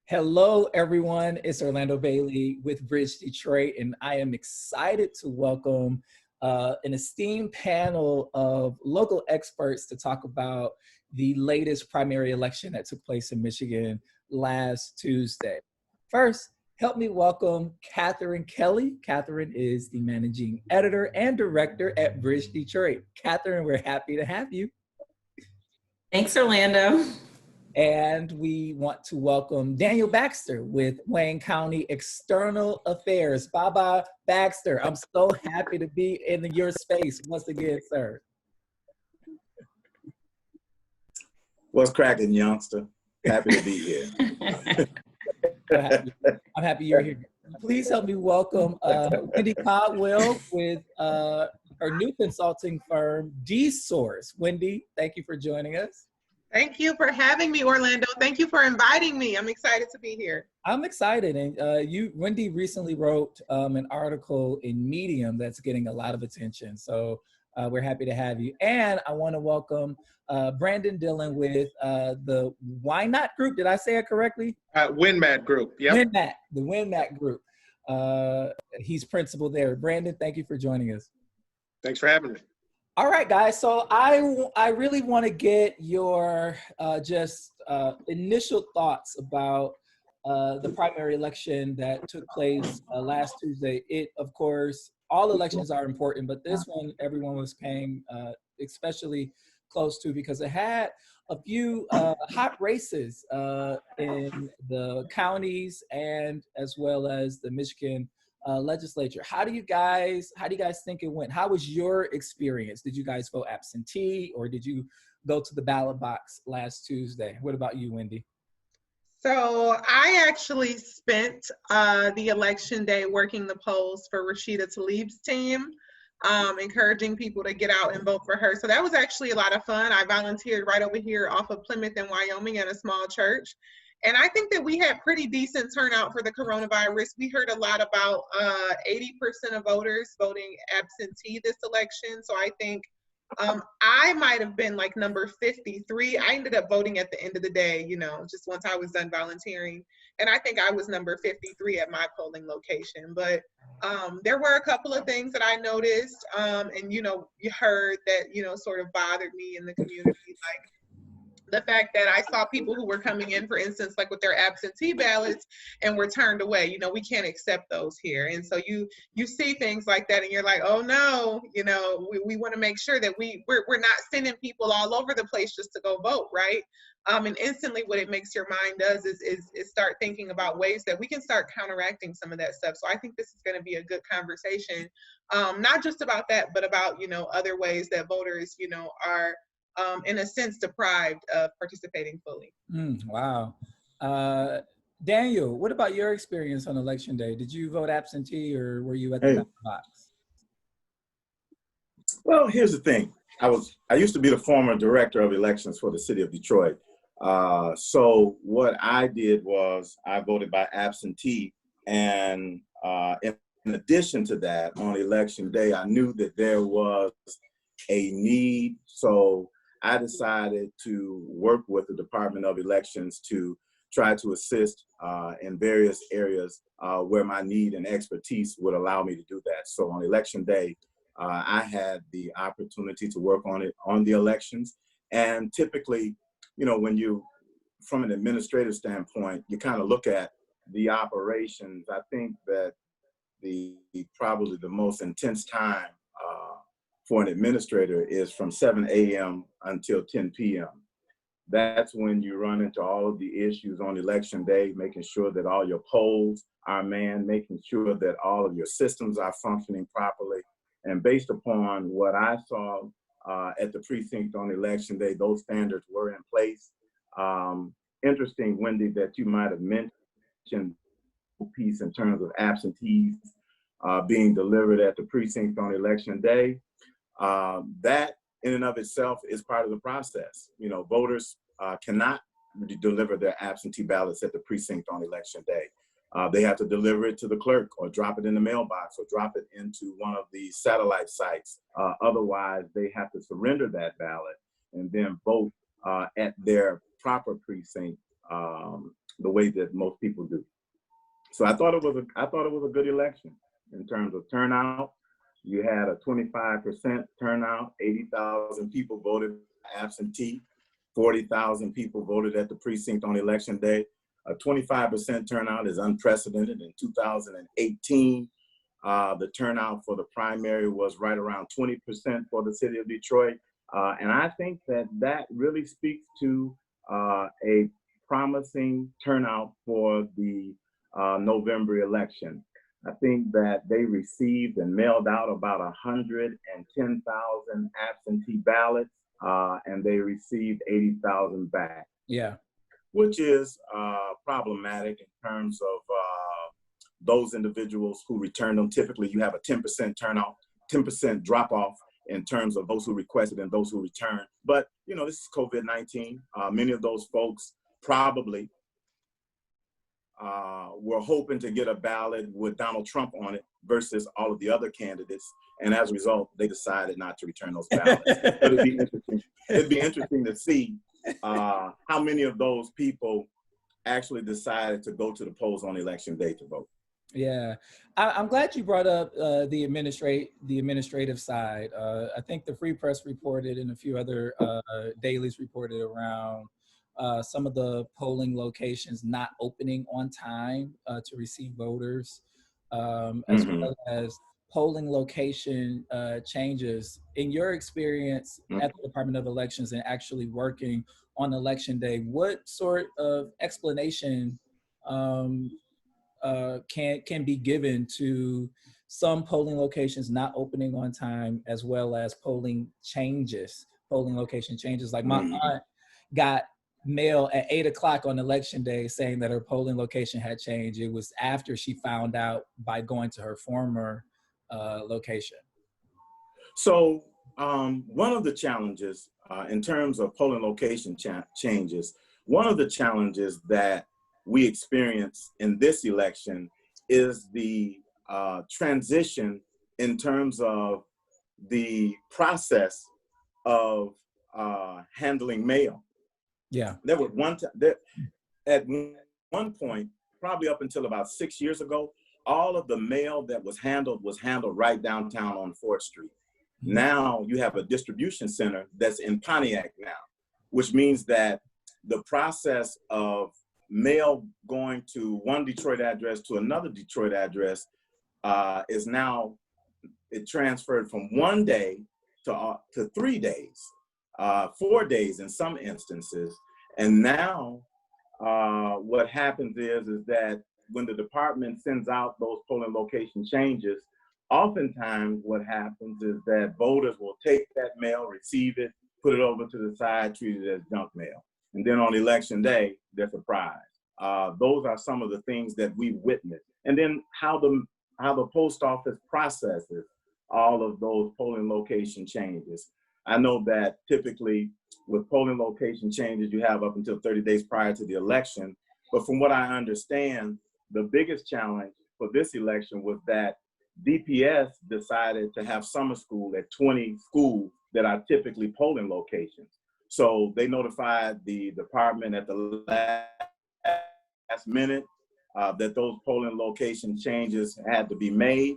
Hello, everyone. It's Orlando Bailey with Bridge Detroit, and I am excited to welcome an esteemed panel of local experts to talk about the latest primary election that took place in Michigan last Tuesday. First, help me welcome Catherine Kelly. Catherine is the managing editor and director at Bridge Detroit. Catherine, we're happy to have you. Thanks, Orlando. And we want to welcome Daniel Baxter with Wayne County External Affairs. Baba Baxter, I'm so happy to be in your space once again, sir. What's cracking, youngster? Happy to be here. I'm happy you're here. Please help me welcome Wendy Caldwell with her new consulting firm, D-Source. Wendy, thank you for joining us. Thank you for having me, Orlando. Thank you for inviting me. I'm excited to be here. I'm excited. And Wendy recently wrote an article in Medium that's getting a lot of attention. So we're happy to have you. And I want to welcome Brandon Dillon with the Why Not Group. Did I say it correctly? WinMat Group. Yep. WinMat, the WinMat Group. He's principal there. Brandon, thank you for joining us. Thanks for having me. All right, guys. So I really want to get your initial thoughts about the primary election that took place last Tuesday. It, of course, all elections are important, but this one everyone was paying especially close to because it had a few hot races in the counties and as well as the Michigan legislature. How do you guys think it went? How was your experience? Did you guys vote absentee or did you go to the ballot box last Tuesday? What about you, Wendy? So I actually spent the election day working the polls for Rashida Tlaib's team, encouraging people to get out and vote for her. So that was actually a lot of fun. I volunteered right over here off of Plymouth in Wyoming at a small church. And I think that we had pretty decent turnout for the coronavirus. We heard a lot about 80% of voters voting absentee this election. So I think I might have been like number 53. I ended up voting at the end of the day, just once I was done volunteering. And I think I was number 53 at my polling location. But there were a couple of things that I noticed. And, you heard that, sort of bothered me in the community, like the fact that I saw people who were coming in, for instance, like with their absentee ballots and were turned away. We can't accept those here. And so you see things like that and you're like, oh no, we want to make sure that we're not sending people all over the place just to go vote, right? And instantly what it makes your mind does is start thinking about ways that we can start counteracting some of that stuff. So I think this is going to be a good conversation, not just about that, but about, other ways that voters, are in a sense, deprived of participating fully. Wow. Daniel, what about your experience on election day? Did you vote absentee or were you at the ballot box? Well, here's the thing. I used to be the former director of elections for the city of Detroit. So what I did was I voted by absentee. And in addition to that, on election day, I knew that there was a need. So I decided to work with the Department of Elections to try to assist in various areas where my need and expertise would allow me to do that. So on election day, I had the opportunity to work on the elections. And typically, when you, from an administrative standpoint, you kind of look at the operations. I think that probably the most intense time for an administrator is from 7 a.m. until 10 p.m. That's when you run into all of the issues on election day, making sure that all your polls are manned, making sure that all of your systems are functioning properly. And based upon what I saw at the precinct on election day, those standards were in place. Interesting, Wendy, that you might have mentioned a piece in terms of absentees being delivered at the precinct on election day. That in and of itself is part of the process. Voters cannot deliver their absentee ballots at the precinct on election day. They have to deliver it to the clerk or drop it in the mailbox or drop it into one of the satellite sites. Otherwise, they have to surrender that ballot and then vote at their proper precinct the way that most people do. So I thought it was a good election in terms of turnout. You had a 25% turnout, 80,000 people voted absentee, 40,000 people voted at the precinct on election day. A 25% turnout is unprecedented. In 2018, the turnout for the primary was right around 20% for the city of Detroit. And I think that really speaks to a promising turnout for the November election. I think that they received and mailed out about 110,000 absentee ballots, and they received 80,000 back. Yeah. Which is problematic in terms of those individuals who return them. Typically, you have a 10% turnout, 10% drop off in terms of those who requested and those who return. But, you know, this is COVID-19. Many of those folks probably were hoping to get a ballot with Donald Trump on it versus all of the other candidates. And as a result, they decided not to return those ballots. But it'd be interesting to see how many of those people actually decided to go to the polls on election day to vote. Yeah, I'm glad you brought up the administrative side. I think the Free Press reported and a few other dailies reported around some of the polling locations not opening on time to receive voters, as well as polling location changes. In your experience at the Department of Elections and actually working on election day, what sort of explanation can be given to some polling locations not opening on time, as well as polling location changes? Like my aunt got mail at 8 o'clock on election day saying that her polling location had changed. It was after she found out by going to her former location. So one of the challenges in terms of polling location changes, one of the challenges that we experience in this election is the transition in terms of the process of handling mail. Yeah. There was at one point, probably up until about 6 years ago, all of the mail that was handled right downtown on 4th Street. Now you have a distribution center that's in Pontiac now, which means that the process of mail going to one Detroit address to another Detroit address is now, it transferred from 1 day to 3 days, 4 days in some instances. And now what happens is that when the department sends out those polling location changes, oftentimes what happens is that voters will take that mail, receive it, put it over to the side, treat it as junk mail. And then on election day, they're surprised. Those are some of the things that we witnessed. And then how the post office processes all of those polling location changes. I know that typically with polling location changes, you have up until 30 days prior to the election. But from what I understand, the biggest challenge for this election was that DPS decided to have summer school at 20 schools that are typically polling locations. So they notified the department at the last minute that those polling location changes had to be made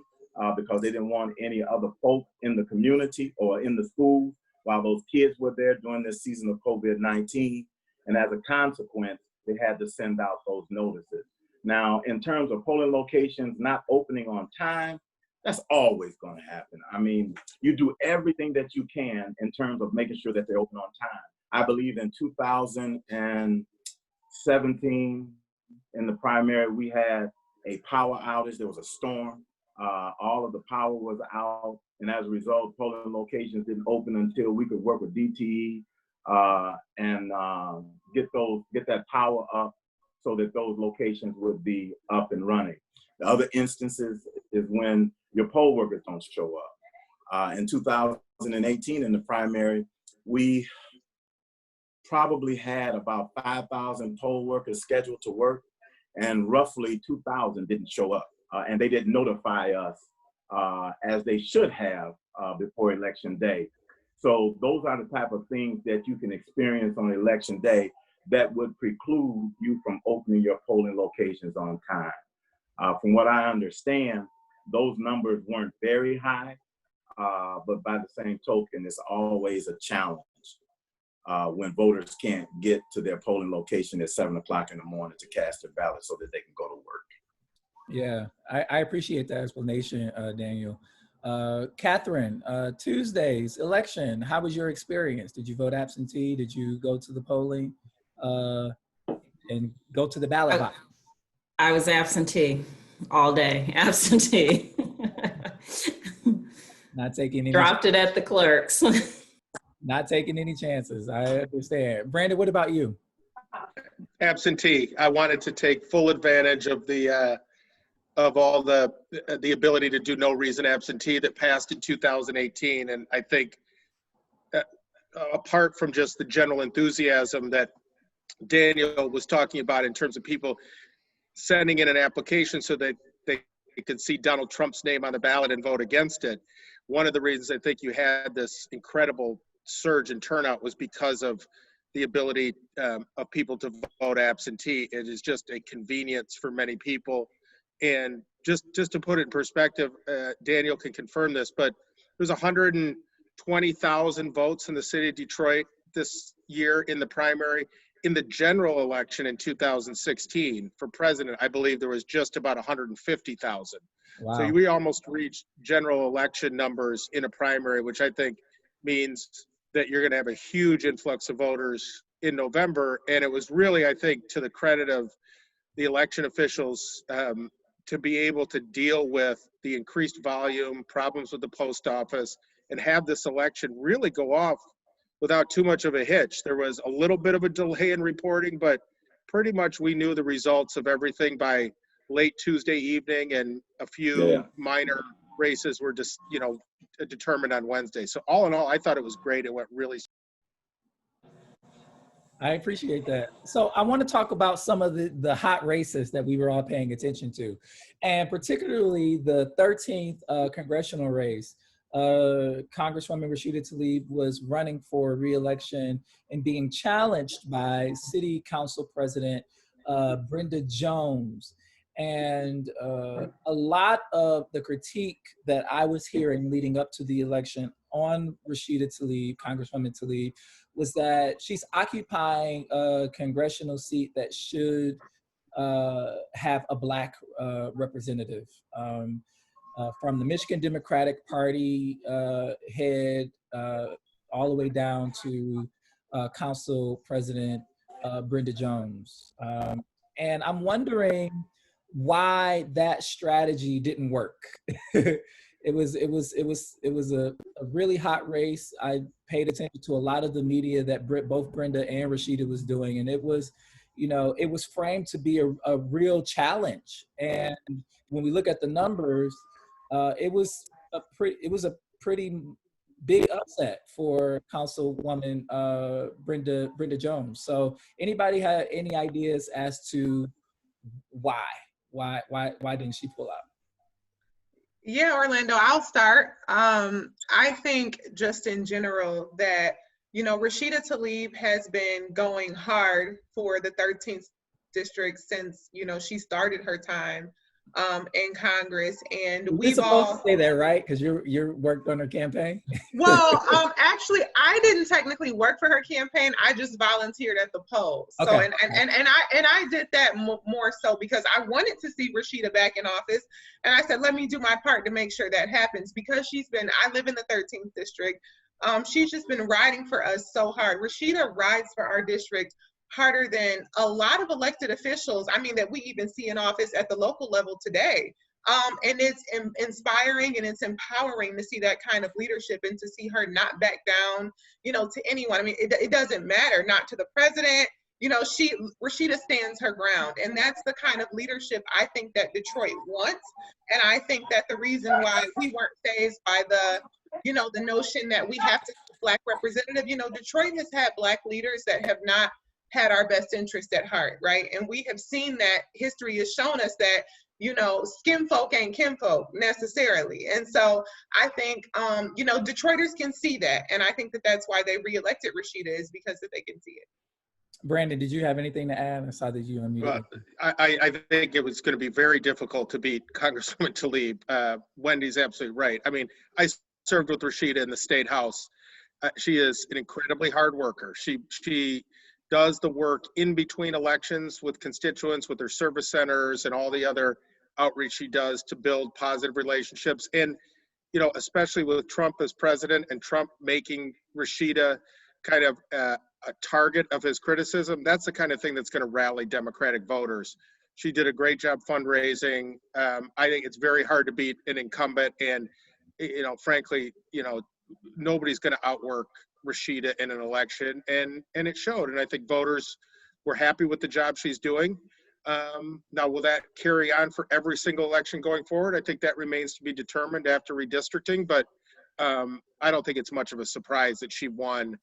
because they didn't want any other folk in the community or in the schools while those kids were there during this season of COVID-19. And as a consequence, they had to send out those notices. Now, in terms of polling locations not opening on time, that's always going to happen. I mean, you do everything that you can in terms of making sure that they open on time. I believe in 2017, in the primary, we had a power outage. There was a storm. All of the power was out. And as a result, polling locations didn't open until we could work with DTE and get that power up so that those locations would be up and running. The other instances is when your poll workers don't show up. In 2018, in the primary, we probably had about 5,000 poll workers scheduled to work, and roughly 2,000 didn't show up. And they didn't notify us as they should have before election day. So those are the type of things that you can experience on election day that would preclude you from opening your polling locations on time. From what I understand, those numbers weren't very high, but by the same token, it's always a challenge when voters can't get to their polling location at 7 o'clock in the morning to cast their ballot so that they can go to work. Yeah, I appreciate that explanation, Daniel. Catherine, Tuesday's election, how was your experience? Did you vote absentee? Did you go to the polling and go to the ballot box? I was absentee all day, absentee. Not taking any Dropped it at the clerks. Not taking any chances. I understand. Brandon, what about you? Absentee. I wanted to take full advantage of the of all the ability to do no reason absentee that passed in 2018. And I think apart from just the general enthusiasm that Daniel was talking about in terms of people sending in an application so that they could see Donald Trump's name on the ballot and vote against it, one of the reasons I think you had this incredible surge in turnout was because of the ability of people to vote absentee. It is just a convenience for many people. And just to put it in perspective, Daniel can confirm this, but there's 120,000 votes in the city of Detroit this year in the primary. In the general election in 2016 for president, I believe there was just about 150,000. Wow. So we almost reached general election numbers in a primary, which I think means that you're going to have a huge influx of voters in November. And it was really, I think, to the credit of the election officials to be able to deal with the increased volume, problems with the post office, and have this election really go off without too much of a hitch. There was a little bit of a delay in reporting, but pretty much we knew the results of everything by late Tuesday evening, and a few minor races were just, determined on Wednesday. So all in all, I thought it was great. It went really. I appreciate that. So I want to talk about some of the hot races that we were all paying attention to, and particularly the 13th congressional race. Congresswoman Rashida Tlaib was running for re-election and being challenged by City Council President Brenda Jones. And a lot of the critique that I was hearing leading up to the election on Rashida Tlaib, Congresswoman Tlaib, was that she's occupying a congressional seat that should have a Black representative. From the Michigan Democratic Party head all the way down to Council President Brenda Jones. And I'm wondering why that strategy didn't work. It was a really hot race. I paid attention to a lot of the media that both Brenda and Rashida was doing, and it was framed to be a real challenge. And when we look at the numbers, it was a pretty big upset for Councilwoman Brenda Jones. So anybody had any ideas as to why didn't she pull out? Yeah, Orlando, I'll start. I think just in general that, Rashida Tlaib has been going hard for the 13th district since, she started her time in Congress, and we've all say that, right? Because you worked on her campaign. Well, actually, I didn't technically work for her campaign. I just volunteered at the polls. Okay. So, and I did that more so because I wanted to see Rashida back in office, and I said, let me do my part to make sure that happens, because I live in the 13th district. She's just been riding for us so hard. Rashida rides for our district harder than a lot of elected officials, that we even see in office at the local level today. And it's inspiring and it's empowering to see that kind of leadership and to see her not back down, to anyone. It doesn't matter, not to the president. Rashida stands her ground, and that's the kind of leadership I think that Detroit wants. And I think that the reason why we weren't fazed by the notion that we have to have a Black representative, Detroit has had Black leaders that have not had our best interest at heart, right? And we have seen that history has shown us that, skin folk ain't kinfolk necessarily. And so I think, Detroiters can see that. And I think that that's why they reelected Rashida, is because that they can see it. Brandon, did you have anything to add? I saw that you unmuted. I think it was going to be very difficult to beat Congresswoman Tlaib. Wendy's absolutely right. I mean, I served with Rashida in the State House. She is an incredibly hard worker. She does the work in between elections with constituents, with her service centers, and all the other outreach she does to build positive relationships. And, you know, especially with Trump as president and Trump making Rashida kind of a target of his criticism, that's the kind of thing that's going to rally Democratic voters. She did a great job fundraising. I think it's very hard to beat an incumbent, and, you know, frankly, you know, nobody's going to outwork Rashida in an election, and it showed. And I think voters were happy with the job she's doing. Now, will that carry on for every single election going forward? I think that remains to be determined after redistricting, but I don't think it's much of a surprise that she won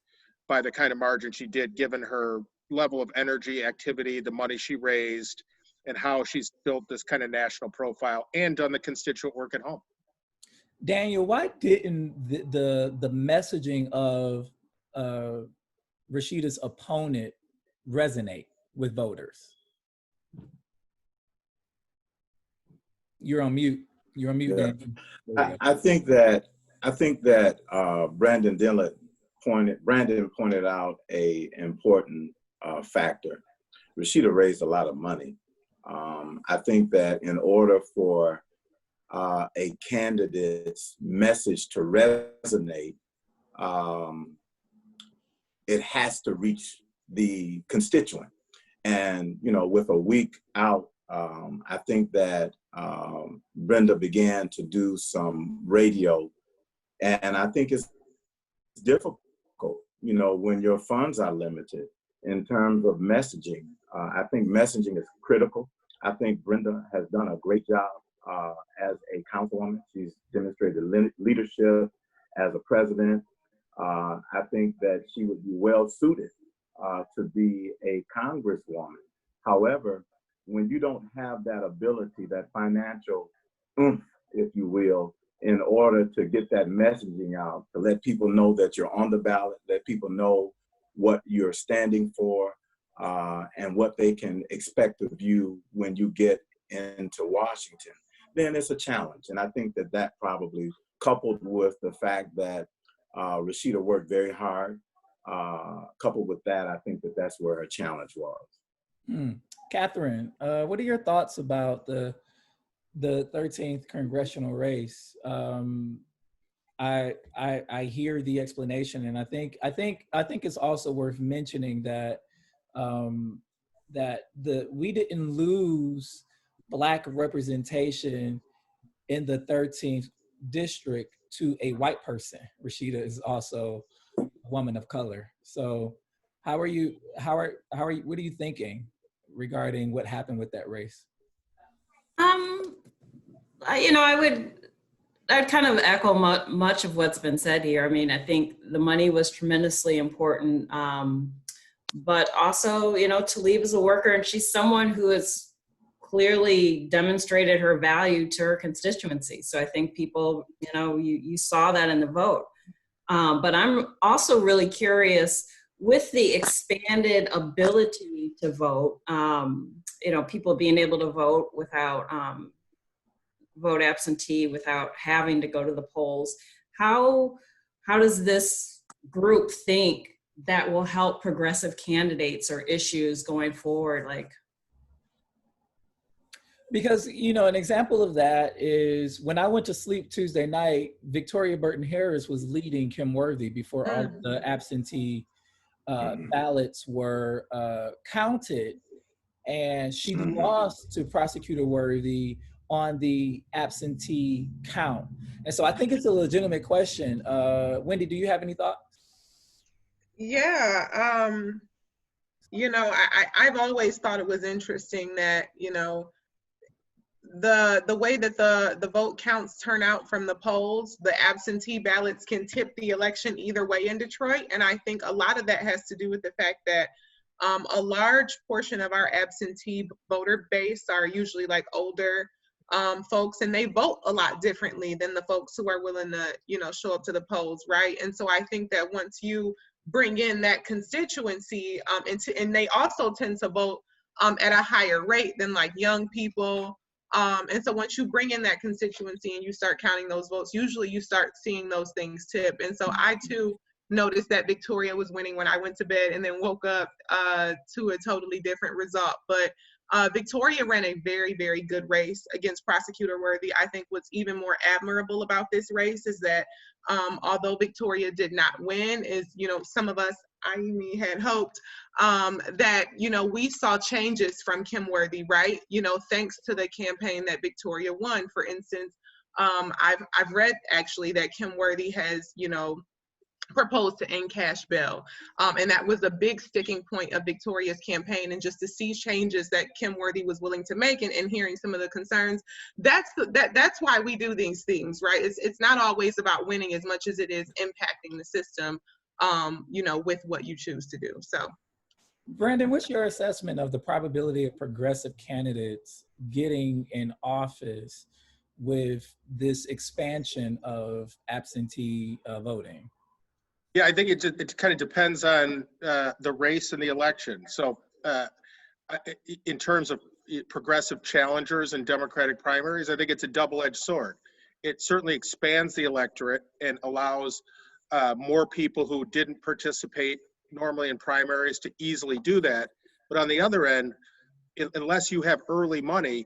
by the kind of margin she did, given her level of energy, activity, the money she raised, and how she's built this kind of national profile and done the constituent work at home. Daniel, why didn't the messaging of Rashida's opponent resonate with voters? You're on mute. You're on mute, Yeah. Daniel. I think that Brandon Dillon pointed out a important factor. Rashida raised a lot of money. I think that in order for a candidate's message to resonate, it has to reach the constituent. And, you know, with a week out, I think that Brenda began to do some radio, and I think it's difficult, you know, when your funds are limited in terms of messaging. I think messaging is critical. I think Brenda has done a great job as a councilwoman. She's demonstrated leadership as a president. I think that she would be well suited to be a congresswoman. However, when you don't have that ability, that financial oomph, if you will, in order to get that messaging out, to let people know that you're on the ballot, let people know what you're standing for, and what they can expect of you when you get into Washington, then it's a challenge. And I think that that probably, coupled with the fact that Rashida worked very hard, coupled with that, I think that that's where her challenge was. Catherine, what are your thoughts about the 13th congressional race? I hear the explanation, and I think it's also worth mentioning that we didn't lose Black representation in the 13th district to a white person. Rashida is also a woman of color. So what are you thinking regarding what happened with that race? I'd kind of echo much of what's been said here. I mean, I think the money was tremendously important, but also, you know, Tlaib is a worker, and she's someone who has clearly demonstrated her value to her constituency. So I think people, you know, you saw that in the vote. But I'm also really curious, with the expanded ability to vote, you know, people being able to vote without vote absentee, without having to go to the polls, how does this group think that will help progressive candidates or issues going forward? Like, because, you know, an example of that is when I went to sleep Tuesday night, Victoria Burton Harris was leading Kim Worthy before all of the absentee ballots were counted, and she lost to Prosecutor Worthy on the absentee count. And so I think it's a legitimate question. Wendy, do you have any thoughts? Yeah, you know, I've always thought it was interesting that, you know, the way that the vote counts turn out from the polls, the absentee ballots can tip the election either way in Detroit. And I think a lot of that has to do with the fact that a large portion of our absentee voter base are usually like older folks, and they vote a lot differently than the folks who are willing to, you know, show up to the polls, right? And so I think that once you bring in that constituency, and they also tend to vote at a higher rate than like young people. And so once you bring in that constituency and you start counting those votes, usually you start seeing those things tip. And so I too noticed that Victoria was winning when I went to bed, and then woke up to a totally different result. But Victoria ran a very, very good race against Prosecutor Worthy. I think what's even more admirable about this race is that although Victoria did not win, is, some of us, me, had hoped that, we saw changes from Kim Worthy, right? Thanks to the campaign that Victoria won. For instance, I've read actually that Kim Worthy has, proposed to end cash bail. And that was a big sticking point of Victoria's campaign. And just to see changes that Kim Worthy was willing to make, and hearing some of the concerns, that's why we do these things, right? It's not always about winning as much as it is impacting the system, with what you choose to do. So, Brandon, what's your assessment of the probability of progressive candidates getting in office with this expansion of absentee voting? Yeah, I think it kind of depends on the race and the election. So in terms of progressive challengers and Democratic primaries, I think it's a double-edged sword. It certainly expands the electorate and allows more people who didn't participate normally in primaries to easily do that. But on the other end, unless you have early money,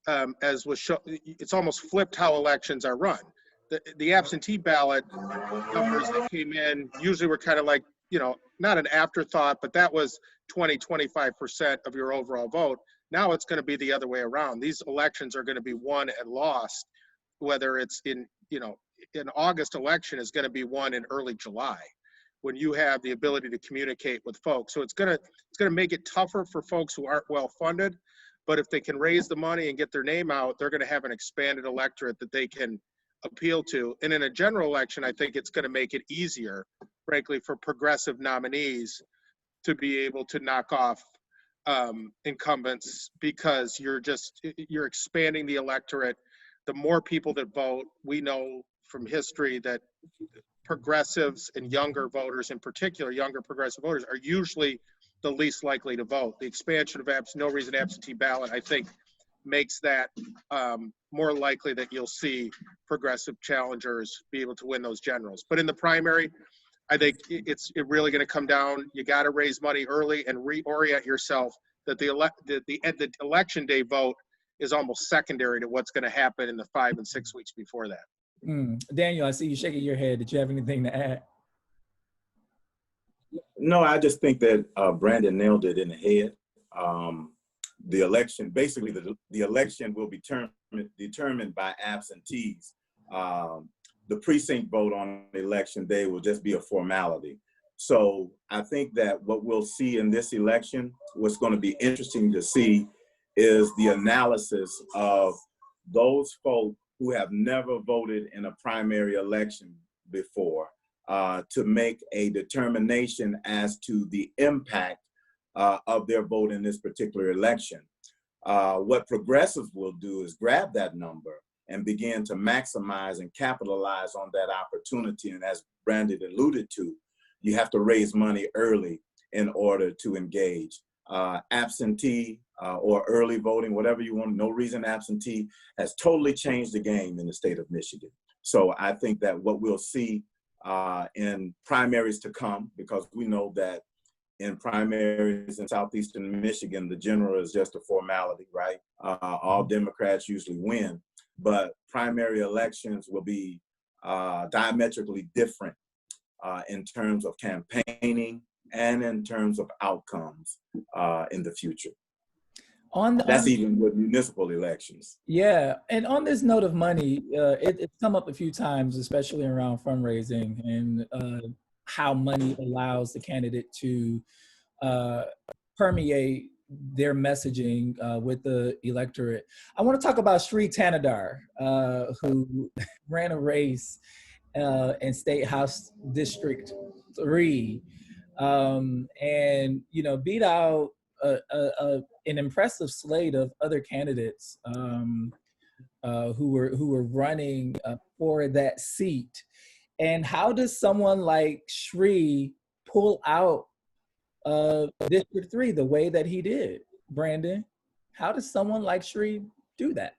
as was shown, it's almost flipped how elections are run. The absentee ballot numbers that came in usually were kind of like, not an afterthought, but that was 20-25% of your overall vote. Now it's going to be the other way around. These elections are going to be won and lost, whether it's in August election is going to be won in early July, when you have the ability to communicate with folks. So it's going to make it tougher for folks who aren't well funded, but if they can raise the money and get their name out, they're going to have an expanded electorate that they can appeal to. And in a general election, I think it's going to make it easier, frankly, for progressive nominees to be able to knock off incumbents, because you're expanding the electorate. The more people that vote, we know from history that progressives and younger voters, in particular, younger progressive voters, are usually the least likely to vote. The expansion of no reason absentee ballot, I think, makes that more likely that you'll see progressive challengers be able to win those generals. But in the primary, I think it's really going to come down. You got to raise money early and reorient yourself that the election day vote is almost secondary to what's going to happen in the 5 and 6 weeks before that. Daniel, I see you shaking your head. Did you have anything to add? No, I just think that Brandon nailed it in the head. The election, basically the election will be determined by absentees. The precinct vote on election day will just be a formality. So I think that what we'll see in this election, what's going to be interesting to see, is the analysis of those folk who have never voted in a primary election before, to make a determination as to the impact of their vote in this particular election. What progressives will do is grab that number and begin to maximize and capitalize on that opportunity. And as Brandon alluded to, you have to raise money early in order to engage. Absentee or early voting, whatever you want, no reason absentee, has totally changed the game in the state of Michigan. So I think that what we'll see in primaries to come, because we know that in primaries in southeastern Michigan, the general is just a formality, right? All Democrats usually win, but primary elections will be diametrically different in terms of campaigning and in terms of outcomes in the future. That's even with municipal elections. Yeah, and on this note of money, it's come up a few times, especially around fundraising and how money allows the candidate to permeate their messaging with the electorate. I want to talk about Sri Tanadar, who ran a race in State House District 3, and beat out an impressive slate of other candidates who were running for that seat. And how does someone like Sri pull out District 3 the way that he did? Brandon, how does someone like Sri do that?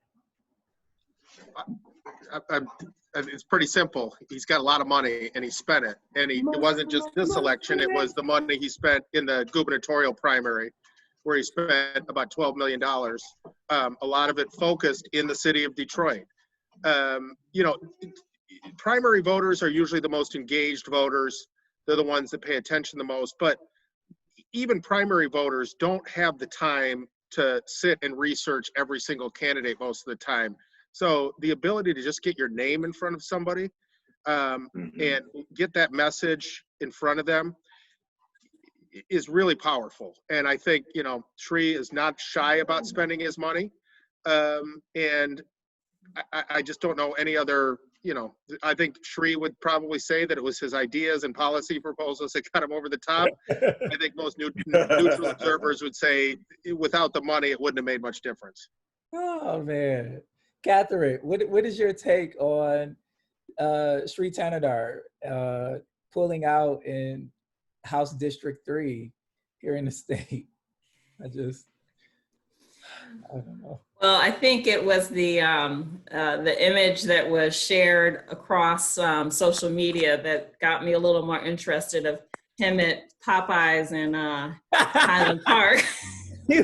It's pretty simple. He's got a lot of money and he spent it. And it wasn't just this election, it was the money he spent in the gubernatorial primary, where he spent about $12 million. A lot of it focused in the city of Detroit. You know, primary voters are usually the most engaged voters. They're the ones that pay attention the most. But even primary voters don't have the time to sit and research every single candidate most of the time. So the ability to just get your name in front of somebody and get that message in front of them is really powerful. And I think, you know, Sri is not shy about spending his money. And I just don't know any other, you know, I think Sri would probably say that it was his ideas and policy proposals that got him over the top. I think most neutral observers would say without the money, it wouldn't have made much difference. Oh, man. Catherine, what is your take on Sri Tanadar pulling out in House District 3 here in the state? I don't know. Well, I think it was the image that was shared across social media that got me a little more interested of him at Popeyes in Highland Park. He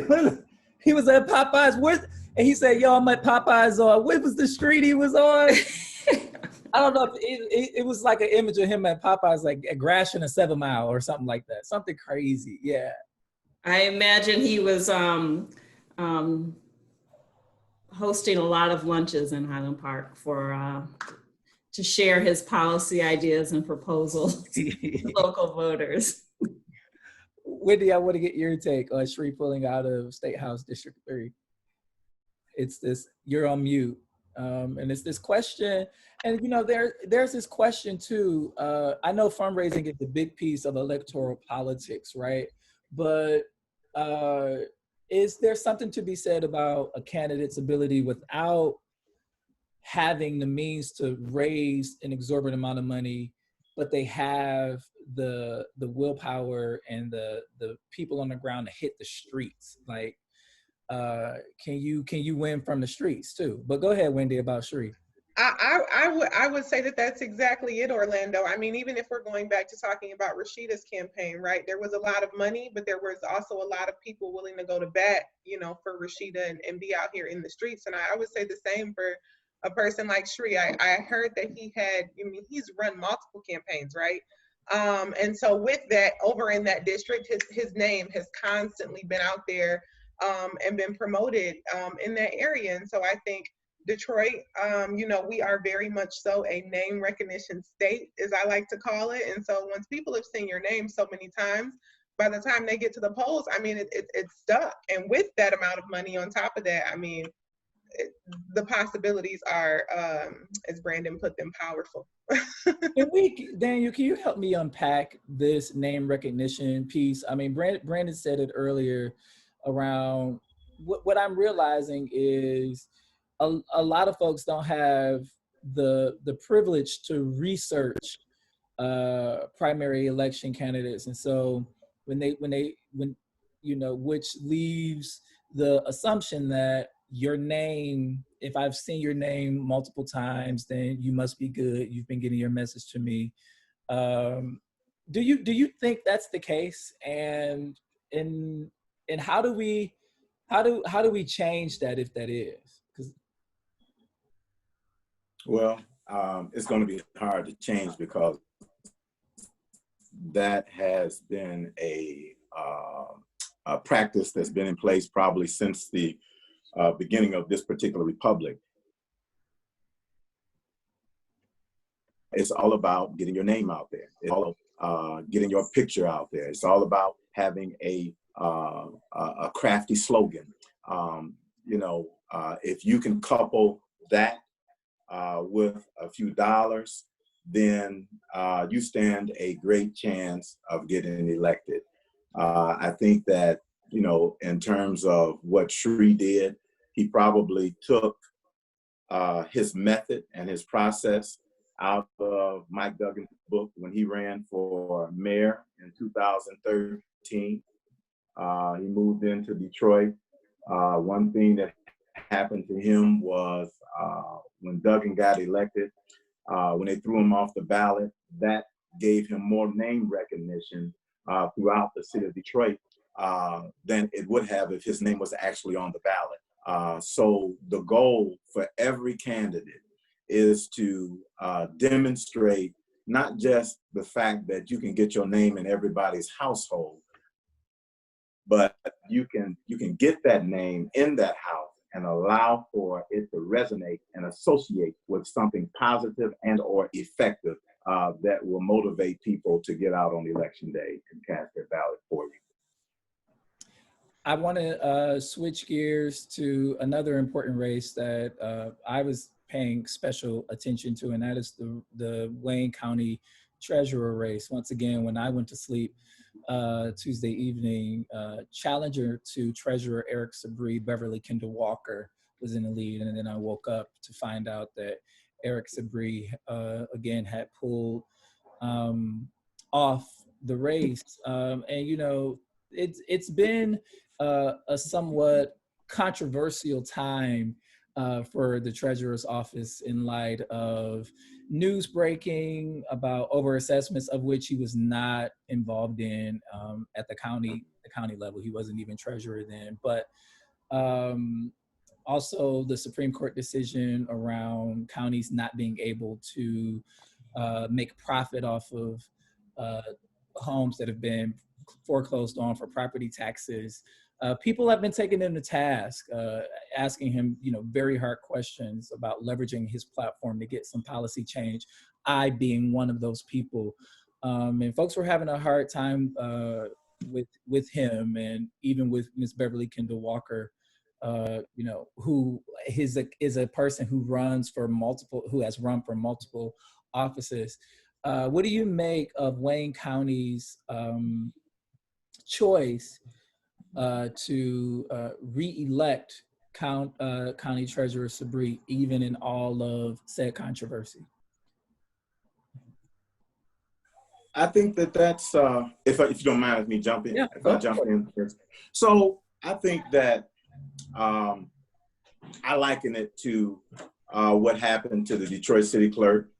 was at Popeyes. And he said, yo, I'm at Popeyes on, what was the street he was on? I don't know if it was like an image of him at Popeyes, like at Gratiot and 7 Mile or something like that. Something crazy, yeah. I imagine he was hosting a lot of lunches in Highland Park for to share his policy ideas and proposals to local voters. Wendy, I want to get your take on Sri pulling out of State House District 3. It's this, you're on mute. And it's this question, and you know, there's this question too. I know fundraising is a big piece of electoral politics, right? But is there something to be said about a candidate's ability without having the means to raise an exorbitant amount of money, but they have the willpower and the people on the ground to hit the streets? Like, can you win from the streets too? But go ahead, Wendy, about Sri. I would say that that's exactly it, Orlando. I mean, even if we're going back to talking about Rashida's campaign, right? There was a lot of money, but there was also a lot of people willing to go to bat, you know, for Rashida and be out here in the streets. And I would say the same for a person like Sri. I heard that he's run multiple campaigns, right? And so with that, over in that district, his name has constantly been out there and been promoted in that area. And so I think Detroit, you know, we are very much so a name recognition state, as I like to call it. And so once people have seen your name so many times, by the time they get to the polls, I mean, it's stuck. And with that amount of money on top of that, I mean, the possibilities are, as Brandon put them, powerful. Daniel, can you help me unpack this name recognition piece? I mean, Brandon said it earlier around what I'm realizing is a lot of folks don't have the privilege to research primary election candidates, and so when you know, which leaves the assumption that your name, if I've seen your name multiple times, then you must be good. You've been getting your message to me. Do you think that's the case? And how do we change that if that is? Well, it's going to be hard to change because that has been a practice that's been in place probably since the beginning of this particular republic. It's all about getting your name out there. It's all getting your picture out there. It's all about having a crafty slogan. You know, if you can couple that with a few dollars, then you stand a great chance of getting elected. I think that, you know, in terms of what Sri did, he probably took his method and his process out of Mike Duggan's book when he ran for mayor in 2013. He moved into Detroit. One thing that happened to him was when Duggan got elected, when they threw him off the ballot, that gave him more name recognition throughout the city of Detroit than it would have if his name was actually on the ballot. So the goal for every candidate is to demonstrate not just the fact that you can get your name in everybody's household, but you can get that name in that house and allow for it to resonate and associate with something positive and or effective that will motivate people to get out on election day and cast their ballot for you. I want to switch gears to another important race that I was paying special attention to, and that is the Wayne County Treasurer race. Once again, when I went to sleep Tuesday evening, challenger to Treasurer Eric Sabree, Beverly Kendall Walker, was in the lead, and then I woke up to find out that Eric Sabree again had pulled off the race, and you know, it's been a somewhat controversial time for the treasurer's office in light of news breaking about overassessments of which he was not involved in at the county level. He wasn't even treasurer then, but also the Supreme Court decision around counties not being able to make profit off of homes that have been foreclosed on for property taxes. People have been taking him to task, asking him, you know, very hard questions about leveraging his platform to get some policy change. I being one of those people, and folks were having a hard time with him, and even with Ms. Beverly Kendall Walker, you know, who is a person who has run for multiple offices. What do you make of Wayne County's choice to re-elect County Treasurer Sabree, even in all of said controversy? I think that's, if you don't mind with me jumping, Yeah, if I jump in first. So I think that I liken it to what happened to the Detroit City Clerk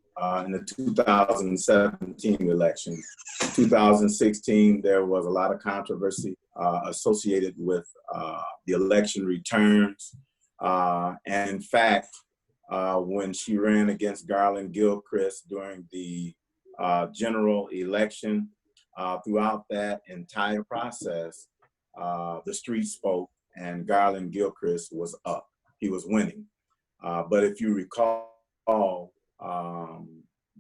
in the 2017 election. 2016, there was a lot of controversy associated with the election returns. And in fact, when she ran against Garland Gilchrist during the general election, throughout that entire process, the street spoke and Garland Gilchrist was up. He was winning. But if you recall,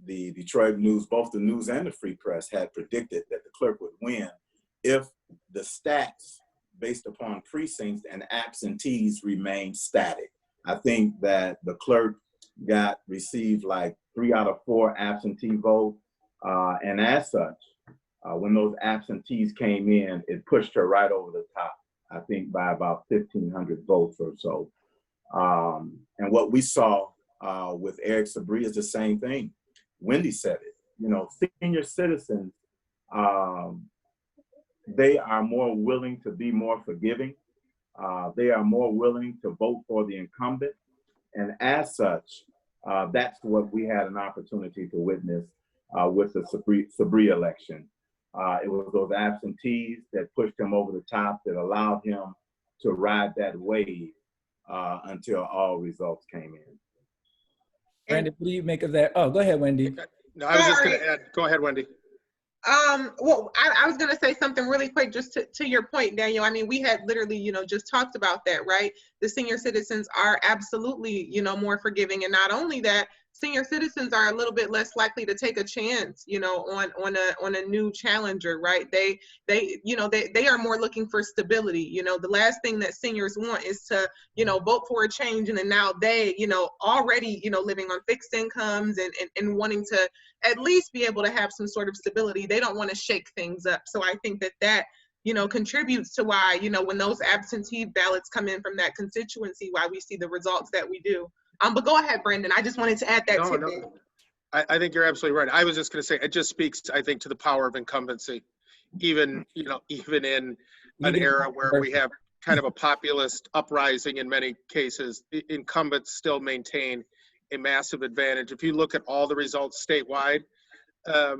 the Detroit News, both the News and the Free Press, had predicted that the clerk would win if the stats based upon precincts and absentees remained static. I think that the clerk received like 3 out of 4 absentee votes. And as such, when those absentees came in, it pushed her right over the top, I think by about 1,500 votes or so. And what we saw with Eric Sabree is the same thing. Wendy said it, you know, senior citizens, they are more willing to be more forgiving. They are more willing to vote for the incumbent. And as such, that's what we had an opportunity to witness with the Sabree election. It was those absentees that pushed him over the top, that allowed him to ride that wave until all results came in. Brandon, what do you make of that? Oh, go ahead, Wendy. No, I was just going to add, go ahead, Wendy. Well, I was going to say something really quick just to your point, Daniel. I mean, we had literally, you know, just talked about that, right? The senior citizens are absolutely, you know, more forgiving. And not only that, senior citizens are a little bit less likely to take a chance, you know, on a new challenger, right? They are more looking for stability. You know, the last thing that seniors want is to, you know, vote for a change, and then now they, you know, already, you know, living on fixed incomes and wanting to at least be able to have some sort of stability. They don't want to shake things up. So I think that you know, contributes to why, you know, when those absentee ballots come in from that constituency, why we see the results that we do. But go ahead, Brandon. I just wanted to add that tidbit. I think you're absolutely right. I was just going to say, it just speaks, I think, to the power of incumbency, even in an era where we have kind of a populist uprising in many cases, incumbents still maintain a massive advantage. If you look at all the results statewide, a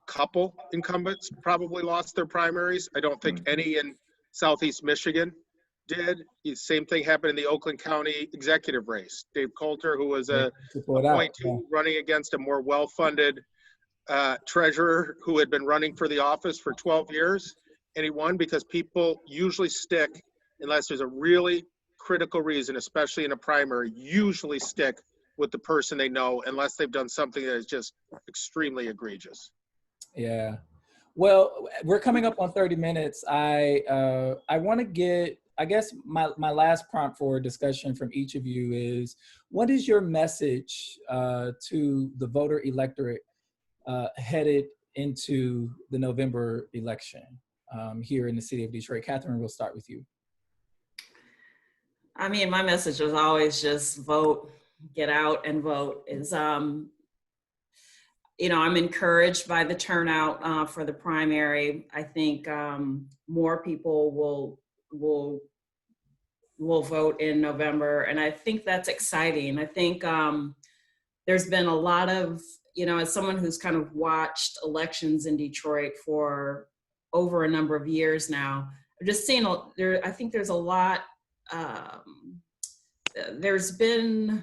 couple incumbents probably lost their primaries. I don't think any in Southeast Michigan did. The same thing happened in the Oakland County executive race. Dave Coulter, who was a appointee running against a more well-funded treasurer who had been running for the office for 12 years, and he won because people usually stick, unless there's a really critical reason, especially in a primary, usually stick with the person they know unless they've done something that is just extremely egregious. Yeah. Well, we're coming up on 30 minutes. I want to get, I guess my last prompt for discussion from each of you is, what is your message to the voter electorate headed into the November election here in the city of Detroit? Catherine, we'll start with you. I mean, my message was always just vote, get out and vote. I'm encouraged by the turnout for the primary. I think more people will vote in November, and I think that's exciting. I think there's been a lot of, as someone who's kind of watched elections in Detroit for over a number of years now, I've just seen I think there's a lot. There's been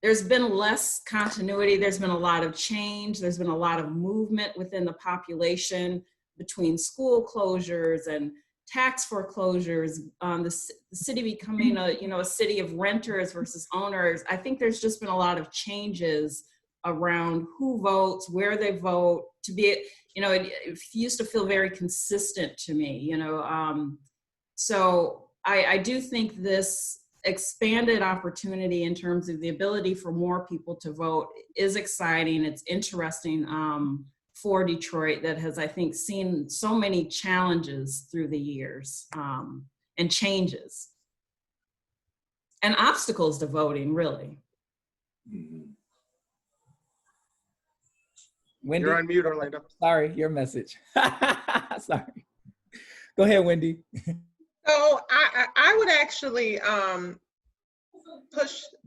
less continuity. There's been a lot of change. There's been a lot of movement within the population between school closures and tax foreclosures, the city becoming a city of renters versus owners. I think there's just been a lot of changes around who votes, where they vote, to be, it used to feel very consistent to me, so I do think this expanded opportunity in terms of the ability for more people to vote is exciting. It's interesting for Detroit that has, I think, seen so many challenges through the years and changes and obstacles to voting, really. Wendy? You're on mute, Orlando. Sorry, your message. Sorry. Go ahead, Wendy. So I would actually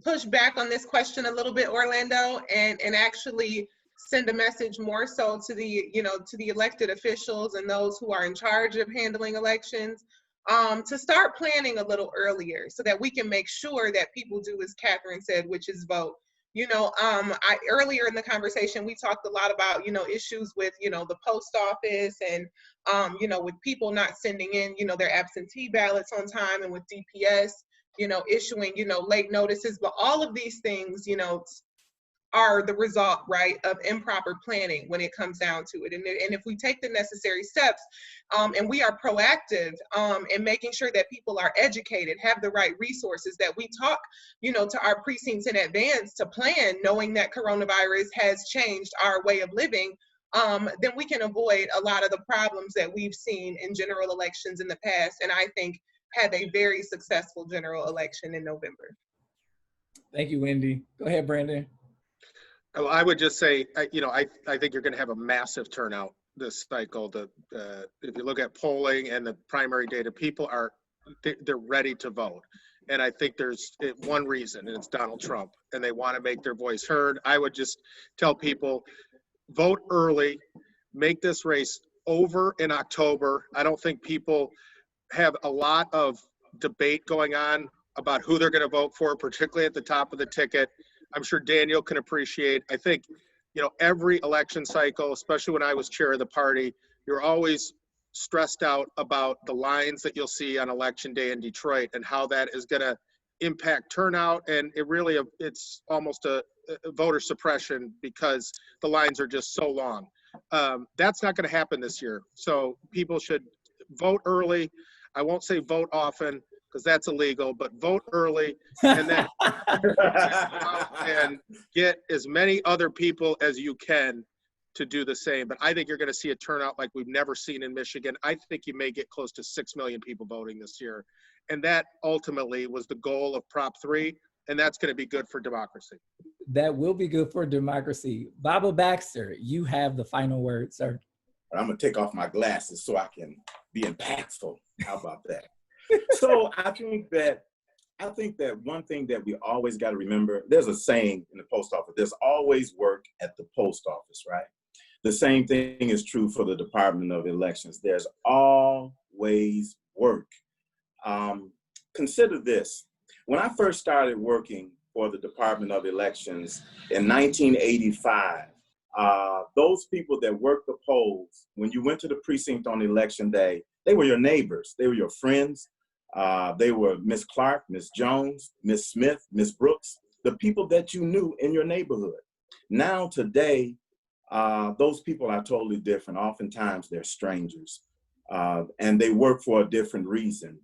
push back on this question a little bit, Orlando, and actually send a message more so to the elected officials and those who are in charge of handling elections, to start planning a little earlier so that we can make sure that people do as Catherine said, which is vote. Earlier in the conversation, we talked a lot about, issues with, the post office and, with people not sending in, their absentee ballots on time, and with DPS, issuing, late notices. But all of these things, are the result, right, of improper planning when it comes down to it. And if we take the necessary steps and we are proactive in making sure that people are educated, have the right resources, that we talk, to our precincts in advance to plan, knowing that coronavirus has changed our way of living, then we can avoid a lot of the problems that we've seen in general elections in the past. And I think have a very successful general election in November. Thank you, Wendy. Go ahead, Brandon. Well, I would just say, I think you're going to have a massive turnout this cycle. If you look at polling and the primary data, people they're ready to vote. And I think there's one reason, and it's Donald Trump, and they want to make their voice heard. I would just tell people, vote early, make this race over in October. I don't think people have a lot of debate going on about who they're going to vote for, particularly at the top of the ticket. I'm sure Daniel can appreciate. I think, every election cycle, especially when I was chair of the party, you're always stressed out about the lines that you'll see on election day in Detroit and how that is going to impact turnout. And it's almost a voter suppression because the lines are just so long. That's not going to happen this year. So people should vote early. I won't say vote often, because that's illegal, but vote early and then and get as many other people as you can to do the same. But I think you're going to see a turnout like we've never seen in Michigan. I think you may get close to 6 million people voting this year. And that ultimately was the goal of Prop 3, and that's going to be good for democracy. that will be good for democracy. Baba Baxter, you have the final word, sir. I'm gonna take off my glasses so I can be impactful. How about that? So I think that one thing that we always got to remember, there's a saying in the post office, there's always work at the post office, right? The same thing is true for the Department of Elections. There's always work. Consider this. When I first started working for the Department of Elections in 1985, those people that worked the polls, when you went to the precinct on election day, they were your neighbors, they were your friends. They were Miss Clark, Miss Jones, Miss Smith, Miss Brooks, the people that you knew in your neighborhood. Now today, those people are totally different. Oftentimes they're strangers, and they work for a different reason.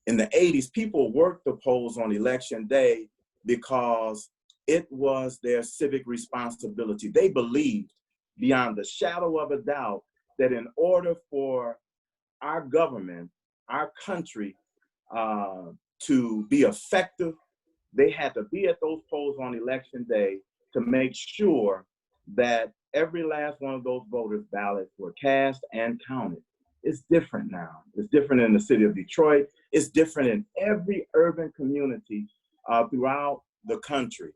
In the 80s, people worked the polls on election day because it was their civic responsibility. They believed beyond the shadow of a doubt that in order for our government, our country, to be effective, they had to be at those polls on election day to make sure that every last one of those voters' ballots were cast and counted. It's different now. It's different in the city of Detroit. It's different in every urban community throughout the country.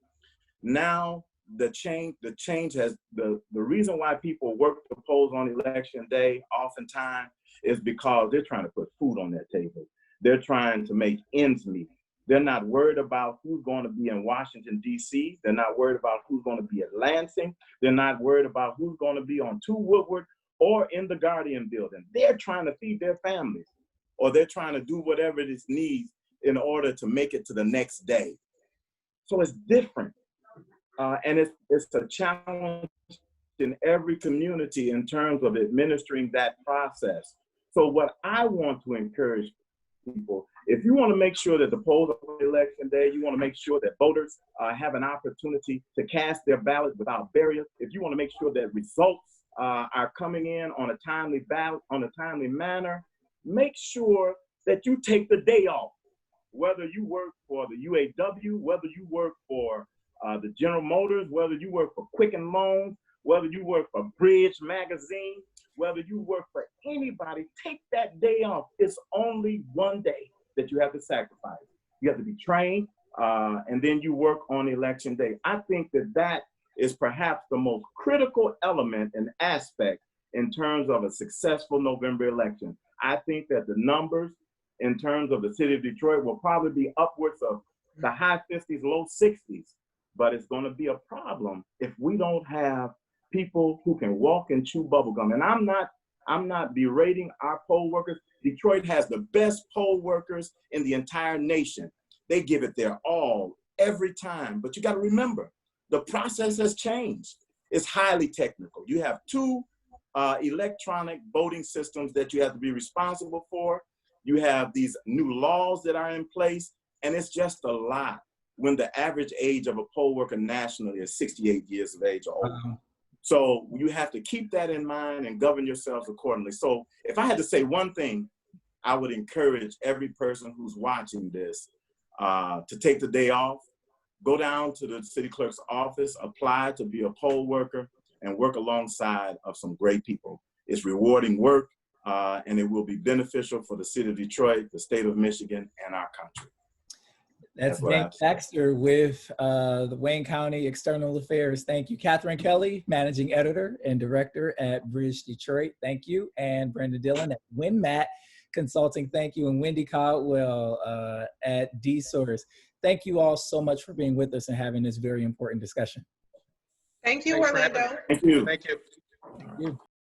Now, the change has, the reason why people work the polls on election day oftentimes is because they're trying to put food on their table. They're trying to make ends meet. They're not worried about who's going to be in Washington, D.C. They're not worried about who's going to be at Lansing. They're not worried about who's going to be on 2 Woodward or in the Guardian building. They're trying to feed their families, or they're trying to do whatever it is needs in order to make it to the next day. So it's different. And it's a challenge in every community in terms of administering that process. So what I want to encourage people, if you want to make sure that the polls on election day, you want to make sure that voters have an opportunity to cast their ballot without barriers, if you want to make sure that results are coming in on a timely ballot, on a timely manner, make sure that you take the day off. Whether you work for the UAW, whether you work for the General Motors, whether you work for Quicken Loans, whether you work for Bridge Magazine, whether you work for anybody, take that day off. It's only one day that you have to sacrifice. You have to be trained, and then you work on election day. I think that that is perhaps the most critical element and aspect in terms of a successful November election. I think that the numbers in terms of the city of Detroit will probably be upwards of the high 50s, low 60s, but it's going to be a problem if we don't have people who can walk and chew bubblegum. And I'm not berating our poll workers. Detroit has the best poll workers in the entire nation. They give it their all every time. But you got to remember, the process has changed. It's highly technical. You have 2 electronic voting systems that you have to be responsible for. You have these new laws that are in place, and it's just a lot when the average age of a poll worker nationally is 68 years of age or older. So you have to keep that in mind and govern yourselves accordingly. So if I had to say one thing, I would encourage every person who's watching this to take the day off, go down to the city clerk's office, apply to be a poll worker, and work alongside of some great people. It's rewarding work, and it will be beneficial for the city of Detroit, the state of Michigan, and our country. That's Nick Baxter with the Wayne County External Affairs. Thank you. Catherine Kelly, Managing Editor and Director at BridgeDetroit. Thank you. And Brandon Dillon at WinMat Consulting. Thank you. And Wendy Caldwell at D-Source. Thank you all so much for being with us and having this very important discussion. Thank you, Thanks, Orlando. Thank you. Thank you. Thank you.